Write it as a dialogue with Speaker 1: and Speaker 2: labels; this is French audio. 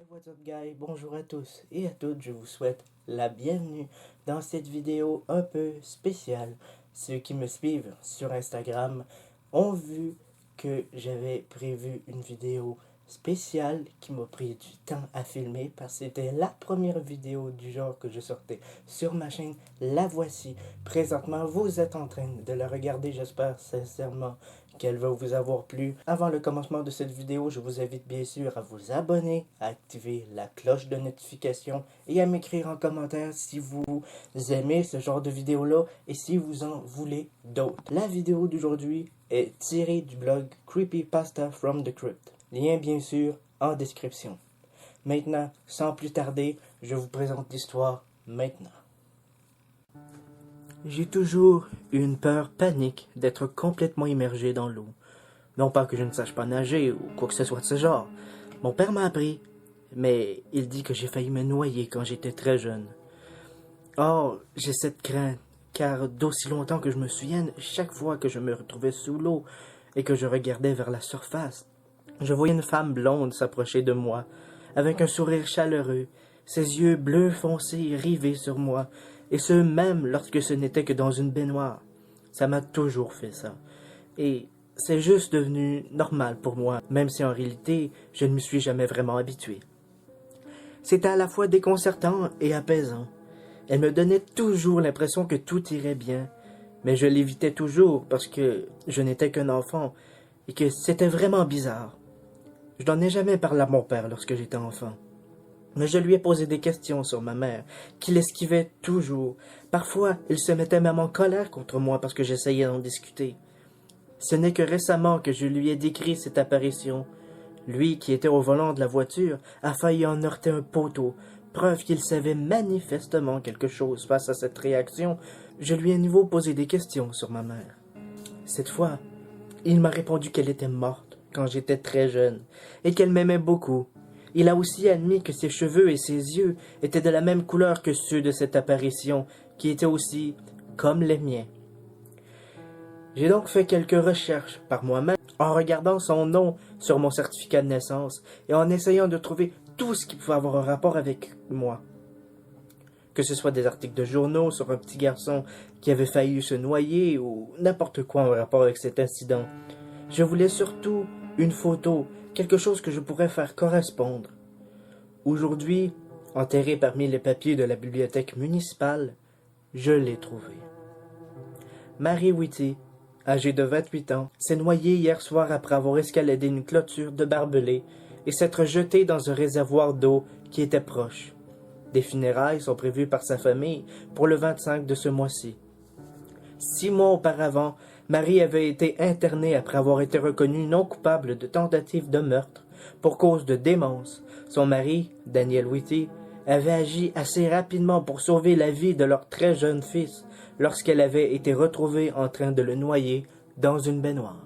Speaker 1: Hey, what's up guys, bonjour à tous et à toutes, je vous souhaite la bienvenue dans cette vidéo un peu spéciale. Ceux qui me suivent sur Instagram ont vu que j'avais prévu une vidéo spéciale qui m'a pris du temps à filmer parce que c'était la première vidéo du genre que je sortais sur ma chaîne. La voici. Présentement, vous êtes en train de la regarder, j'espère sincèrement qu'elle va vous avoir plu. Avant le commencement de cette vidéo, je vous invite bien sûr à vous abonner, à activer la cloche de notification et à m'écrire en commentaire si vous aimez ce genre de vidéo-là et si vous en voulez d'autres. La vidéo d'aujourd'hui est tirée du blog Creepypasta from the Crypt. Lien bien sûr en description. Maintenant, sans plus tarder, je vous présente l'histoire maintenant. J'ai toujours eu une peur panique d'être complètement immergé dans l'eau. Non pas que je ne sache pas nager ou quoi que ce soit de ce genre. Mon père m'a appris, mais il dit que j'ai failli me noyer quand j'étais très jeune. Or, j'ai cette crainte, car d'aussi longtemps que je me souvienne, chaque fois que je me retrouvais sous l'eau et que je regardais vers la surface, je voyais une femme blonde s'approcher de moi, avec un sourire chaleureux, ses yeux bleus foncés rivés sur moi, et ce même lorsque ce n'était que dans une baignoire. Ça m'a toujours fait ça. Et c'est juste devenu normal pour moi, même si en réalité, je ne m'y suis jamais vraiment habitué. C'était à la fois déconcertant et apaisant. Elle me donnait toujours l'impression que tout irait bien, mais je l'évitais toujours parce que je n'étais qu'un enfant et que c'était vraiment bizarre. Je n'en ai jamais parlé à mon père lorsque j'étais enfant. Mais je lui ai posé des questions sur ma mère, qu'il esquivait toujours. Parfois, il se mettait même en colère contre moi parce que j'essayais d'en discuter. Ce n'est que récemment que je lui ai décrit cette apparition. Lui, qui était au volant de la voiture, a failli en heurter un poteau, preuve qu'il savait manifestement quelque chose face à cette réaction. Je lui ai à nouveau posé des questions sur ma mère. Cette fois, il m'a répondu qu'elle était morte quand j'étais très jeune, et qu'elle m'aimait beaucoup. Il a aussi admis que ses cheveux et ses yeux étaient de la même couleur que ceux de cette apparition, qui étaient aussi comme les miens. J'ai donc fait quelques recherches par moi-même, en regardant son nom sur mon certificat de naissance, et en essayant de trouver tout ce qui pouvait avoir un rapport avec moi. Que ce soit des articles de journaux sur un petit garçon qui avait failli se noyer, ou n'importe quoi en rapport avec cet incident. Je voulais surtout une photo, quelque chose que je pourrais faire correspondre. Aujourd'hui, enterré parmi les papiers de la bibliothèque municipale, je l'ai trouvé. Mary Whitty, âgée de 28 ans, s'est noyée hier soir après avoir escaladé une clôture de barbelés et s'être jetée dans un réservoir d'eau qui était proche. Des funérailles sont prévues par sa famille pour le 25 de ce mois-ci. 6 mois auparavant, Marie avait été internée après avoir été reconnue non coupable de tentative de meurtre pour cause de démence. Son mari, Daniel Whitty, avait agi assez rapidement pour sauver la vie de leur très jeune fils lorsqu'elle avait été retrouvée en train de le noyer dans une baignoire.